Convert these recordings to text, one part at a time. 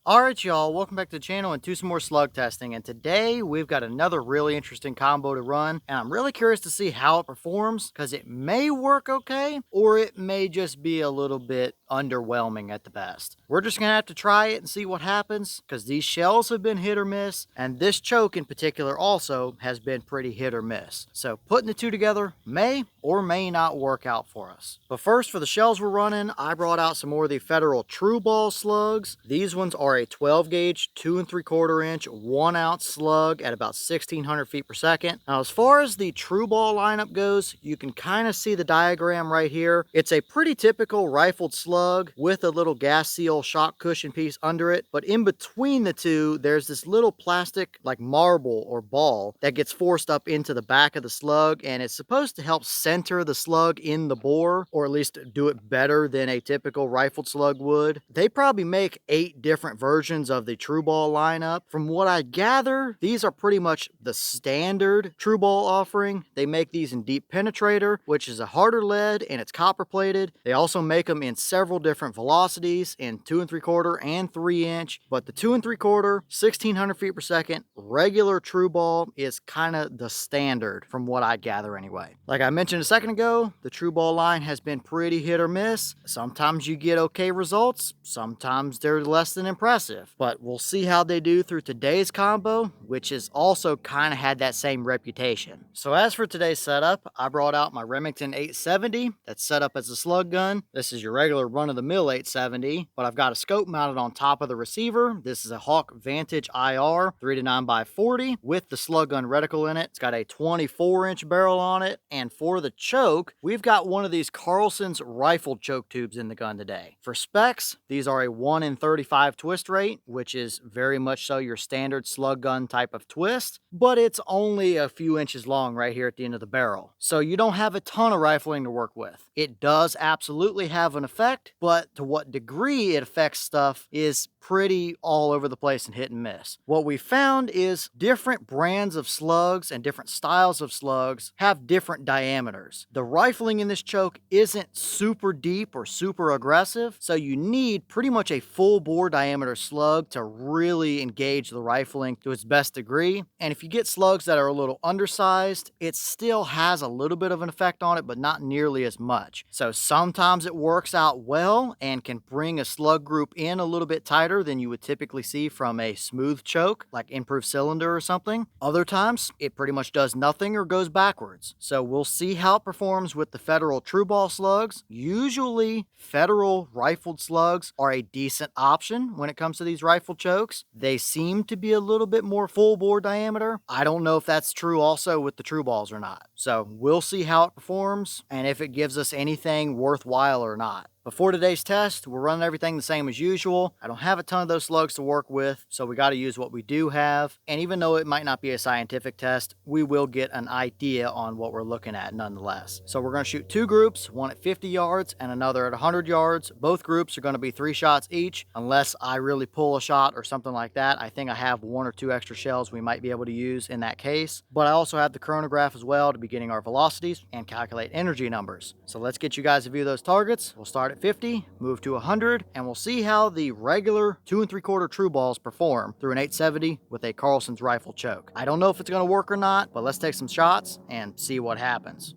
Alright y'all, welcome back to the channel and to some more slug testing, and today we've got another really interesting combo to run, and I'm really curious to see how it performs because it may work okay or it may just be a little bit underwhelming at the best. We're just gonna have to try it and see what happens because these shells have been hit or miss, and this choke in particular also has been pretty hit or miss. So putting the two together may or may not work out for us. But first, for the shells we're running, I brought out some more of the Federal TruBall slugs. These ones are a 12 gauge, 2 3/4 inch, 1 ounce slug at about 1600 feet per second. Now, as far as the TruBall lineup goes, you can kind of see the diagram right here. It's a pretty typical rifled slug with a little gas seal shock cushion piece under it, but in between the two, there's this little plastic like marble or ball that gets forced up into the back of the slug, and it's supposed to help center the slug in the bore, or at least do it better than a typical rifled slug would. They probably make 8 different versions of the TruBall lineup. From what I gather, these are pretty much the standard TruBall offering. They make these in deep penetrator, which is a harder lead and it's copper plated. They also make them in several different velocities in 2 3/4 and 3 inch, but the 2 3/4, 1600 feet per second regular TruBall is kind of the standard from what I gather anyway. Like I mentioned a second ago, the TruBall line has been pretty hit or miss. Sometimes you get okay results, sometimes they're less than impressive, but we'll see how they do through today's combo, which has also kind of had that same reputation. So as for today's setup, I brought out my Remington 870 that's set up as a slug gun. This is your regular run-of-the-mill 870, but I've got a scope mounted on top of the receiver. This is a Hawk Vantage IR 3 to 9 by 40 with the slug gun reticle in it. It's got a 24-inch barrel on it, and for the choke, we've got one of these Carlson's rifle choke tubes in the gun today. For specs, these are a 1 in 35 twist rate, which is very much so your standard slug gun type of twist, but it's only a few inches long right here at the end of the barrel. So you don't have a ton of rifling to work with. It does absolutely have an effect, but to what degree it affects stuff is pretty all over the place and hit and miss. What we found is different brands of slugs and different styles of slugs have different diameters. The rifling in this choke isn't super deep or super aggressive, so you need pretty much a full bore diameter slug to really engage the rifling to its best degree. And if you get slugs that are a little undersized, it still has a little bit of an effect on it, but not nearly as much. So sometimes it works out well and can bring a slug group in a little bit tighter than you would typically see from a smooth choke, like improved cylinder or something. Other times, it pretty much does nothing or goes backwards. So we'll see how it performs with the Federal TruBall slugs. Usually, Federal rifled slugs are a decent option when it comes to these rifle chokes. They seem to be a little bit more full bore diameter. I don't know if that's true also with the TruBalls or not. So we'll see how it performs and if it gives us anything worthwhile or not. Before today's test, we're running everything the same as usual. I don't have a ton of those slugs to work with, so we got to use what we do have. And even though it might not be a scientific test, we will get an idea on what we're looking at nonetheless. So we're going to shoot 2 groups, one at 50 yards and another at 100 yards. Both groups are going to be 3 shots each, unless I really pull a shot or something like that. I think I have 1 or 2 extra shells we might be able to use in that case. But I also have the chronograph as well to be getting our velocities and calculate energy numbers. So let's get you guys to view those targets. We'll start at 50, move to 100, and we'll see how the regular 2 3/4 TruBalls perform through an 870 with a Carlson's rifle choke. I don't know if it's going to work or not, but let's take some shots and see what happens.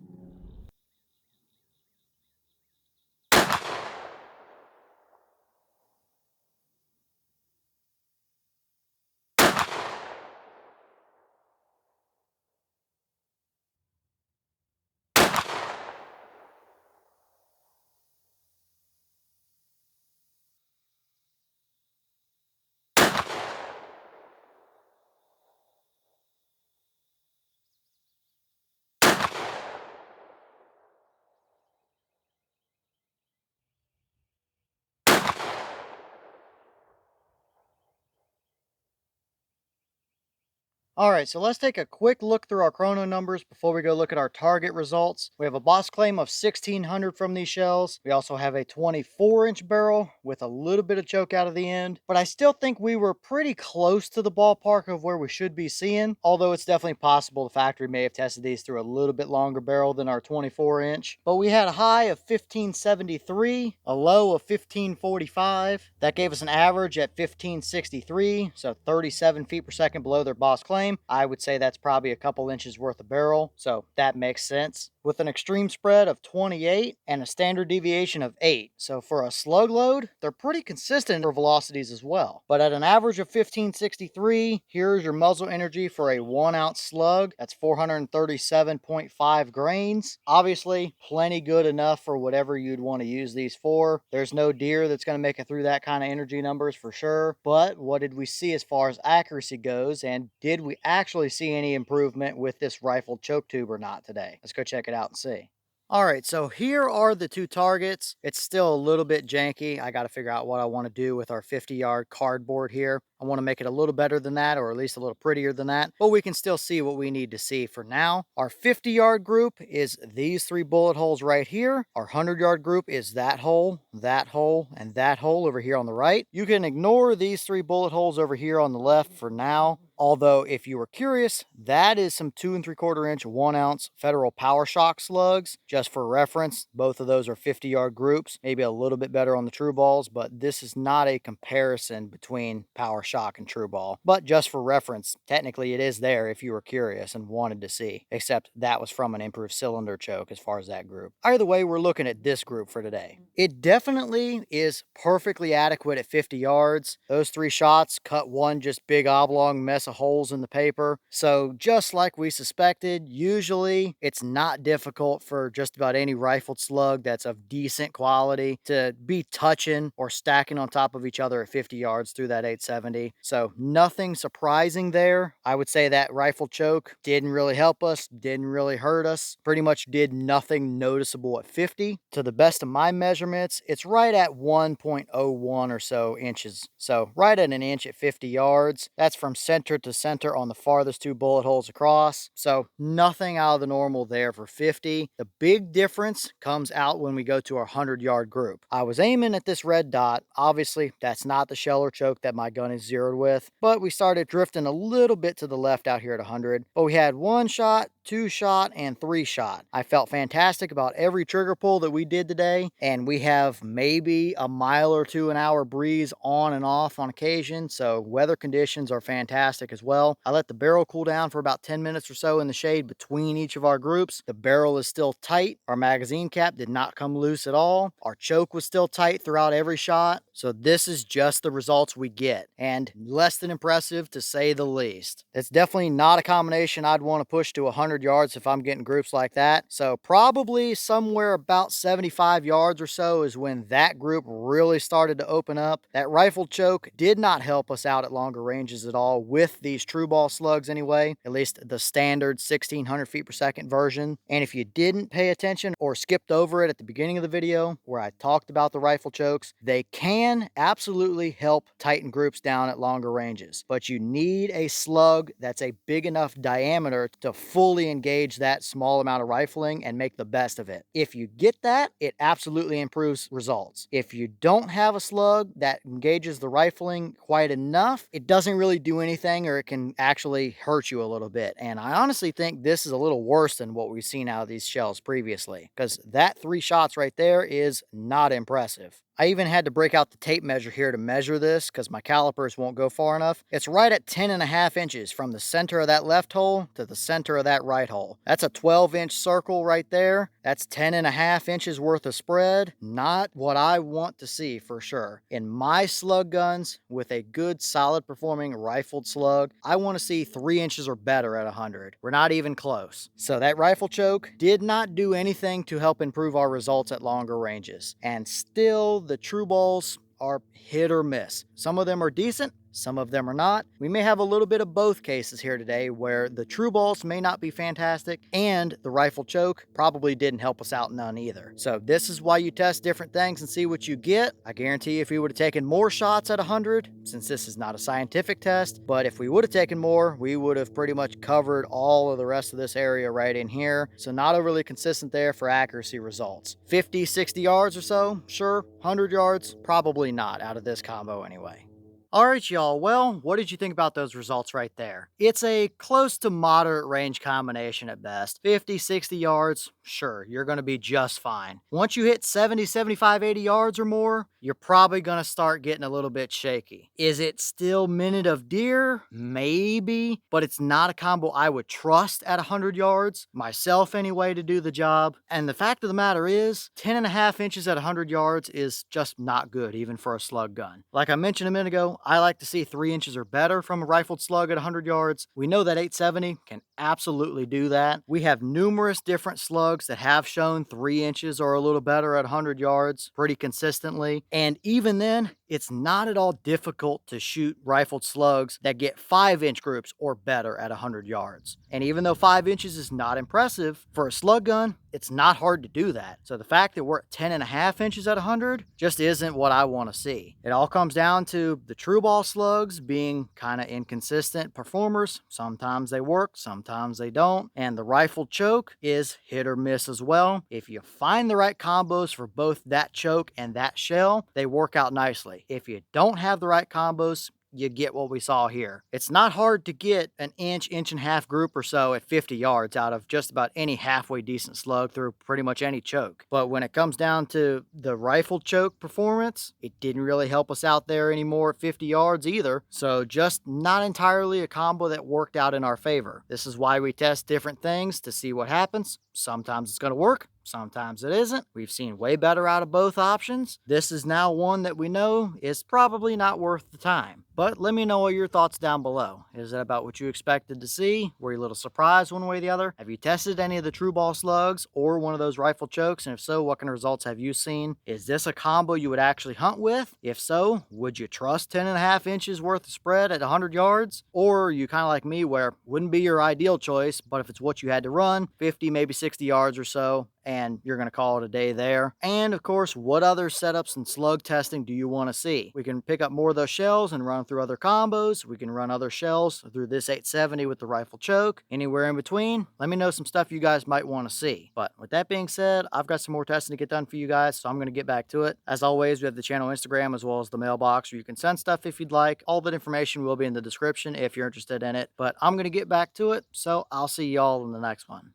All right, so let's take a quick look through our chrono numbers before we go look at our target results. We have a boss claim of 1600 from these shells. We also have a 24-inch barrel with a little bit of choke out of the end, but I still think we were pretty close to the ballpark of where we should be seeing, although it's definitely possible the factory may have tested these through a little bit longer barrel than our 24-inch. But we had a high of 1573, a low of 1545. That gave us an average at 1563, so 37 feet per second below their boss claim. I would say that's probably a couple inches worth of barrel, so that makes sense. With an extreme spread of 28 and a standard deviation of 8. So for a slug load, they're pretty consistent for velocities as well. But at an average of 1563, here's your muzzle energy for a 1 ounce slug. That's 437.5 grains. Obviously, plenty good enough for whatever you'd want to use these for. There's no deer that's going to make it through that kind of energy numbers for sure. But what did we see as far as accuracy goes? And did we actually see any improvement with this rifled choke tube or not today? Let's go check it out and see. All right, so here are the two targets. It's still a little bit janky. I got to figure out what I want to do with our 50-yard cardboard here. I want to make it a little better than that, or at least a little prettier than that, but we can still see what we need to see for now. Our 50-yard group is these 3 bullet holes right here. Our 100-yard group is that hole, and that hole over here on the right. You can ignore these 3 bullet holes over here on the left for now. Although, if you were curious, that is some 2 3/4 inch, 1 ounce Federal Power Shock slugs. Just for reference, both of those are 50-yard groups, maybe a little bit better on the TruBalls, but this is not a comparison between Power Shock and TruBall. But just for reference, technically it is there if you were curious and wanted to see, except that was from an improved cylinder choke as far as that group. Either way, we're looking at this group for today. It definitely is perfectly adequate at 50 yards. Those 3 shots cut one just big oblong mess of holes in the paper. So just like we suspected, usually it's not difficult for just about any rifled slug that's of decent quality to be touching or stacking on top of each other at 50 yards through that 870. So nothing surprising there. I would say that rifle choke didn't really help us, didn't really hurt us, pretty much did nothing noticeable at 50. To the best of my measurements, it's right at 1.01 or so inches. So right at an inch at 50 yards. That's from center to center on the farthest 2 bullet holes across. So nothing out of the normal there for 50. The big difference comes out when we go to our 100-yard group. I was aiming at this red dot. Obviously, that's not the shell or choke that my gun is zeroed with, but we started drifting a little bit to the left out here at 100. But we had 1 shot, 2 shot, and 3 shot. I felt fantastic about every trigger pull that we did today, and we have maybe a mile or 2 an hour breeze on and off on occasion, so weather conditions are fantastic as well. I let the barrel cool down for about 10 minutes or so in the shade between each of our groups. The barrel is still tight. Our magazine cap did not come loose at all. Our choke was still tight throughout every shot. So this is just the results we get, and less than impressive to say the least. It's definitely not a combination I'd want to push to 100 yards if I'm getting groups like that. So probably somewhere about 75 yards or so is when that group really started to open up. That rifle choke did not help us out at longer ranges at all with these TruBall slugs anyway, at least the standard 1600 feet per second version. And if you didn't pay attention or skipped over it at the beginning of the video where I talked about the rifle chokes, they can absolutely help tighten groups down at longer ranges, but you need a slug that's a big enough diameter to fully engage that small amount of rifling and make the best of it. If you get that, it absolutely improves results. If you don't have a slug that engages the rifling quite enough, it doesn't really do anything, or it can actually hurt you a little bit. And I honestly think this is a little worse than what we've seen out of these shells previously, because that 3 shots right there is not impressive. I even had to break out the tape measure here to measure this because my calipers won't go far enough. It's right at 10.5 inches from the center of that left hole to the center of that right hole. That's a 12-inch circle right there. That's 10.5 inches worth of spread. Not what I want to see for sure. In my slug guns, with a good solid performing rifled slug, I want to see 3 inches or better at 100. We're not even close. So that rifle choke did not do anything to help improve our results at longer ranges. And still, the TruBalls are hit or miss. Some of them are decent, some of them are not. We may have a little bit of both cases here today where the TruBalls may not be fantastic and the rifle choke probably didn't help us out none either. So this is why you test different things and see what you get. I guarantee if we would have taken more shots at 100, since this is not a scientific test, but if we would have taken more, we would have pretty much covered all of the rest of this area right in here. So not overly consistent there for accuracy results. 50, 60 yards or so, sure. 100 yards, probably not out of this combo anyway. Alright y'all, well, what did you think about those results right there? It's a close to moderate range combination at best. 50, 60 yards, sure, you're going to be just fine. Once you hit 70, 75, 80 yards or more, you're probably going to start getting a little bit shaky. Is it still minute of deer? Maybe, but it's not a combo I would trust at 100 yards, myself anyway, to do the job. And the fact of the matter is, 10.5 inches at 100 yards is just not good, even for a slug gun. Like I mentioned a minute ago, I like to see 3 inches or better from a rifled slug at 100 yards. We know that 870 can absolutely do that. We have numerous different slugs that have shown 3 inches or a little better at 100 yards pretty consistently. And even then, it's not at all difficult to shoot rifled slugs that get 5-inch groups or better at 100 yards. And even though 5 inches is not impressive, for a slug gun, it's not hard to do that. So the fact that we're at 10.5 inches at 100 just isn't what I want to see. It all comes down to the TruBall slugs being kind of inconsistent performers. Sometimes they work, sometimes they don't. And the rifle choke is hit or miss as well. If you find the right combos for both that choke and that shell, they work out nicely. If you don't have the right combos, you get what we saw here. It's not hard to get an inch, inch and a half group or so at 50 yards out of just about any halfway decent slug through pretty much any choke. But when it comes down to the rifle choke performance, it didn't really help us out there anymore at 50 yards either. So just not entirely a combo that worked out in our favor. This is why we test different things to see what happens. Sometimes it's going to work. Sometimes it isn't. We've seen way better out of both options. This is now one that we know is probably not worth the time. But let me know all your thoughts down below. Is that about what you expected to see? Were you a little surprised one way or the other? Have you tested any of the TruBall slugs or one of those rifle chokes? And if so, what kind of results have you seen? Is this a combo you would actually hunt with? If so, would you trust 10.5 inches worth of spread at 100 yards? Or are you kind of like me where it wouldn't be your ideal choice, but if it's what you had to run, 50, maybe 60 yards or so, and you're going to call it a day there. And of course, what other setups and slug testing do you want to see? We can pick up more of those shells and run through other combos. We can run other shells through this 870 with the rifle choke. Anywhere in between, let me know some stuff you guys might want to see. But with that being said, I've got some more testing to get done for you guys, so I'm going to get back to it. As always, we have the channel Instagram as well as the mailbox where you can send stuff if you'd like. All that information will be in the description if you're interested in it. But I'm going to get back to it, so I'll see y'all in the next one.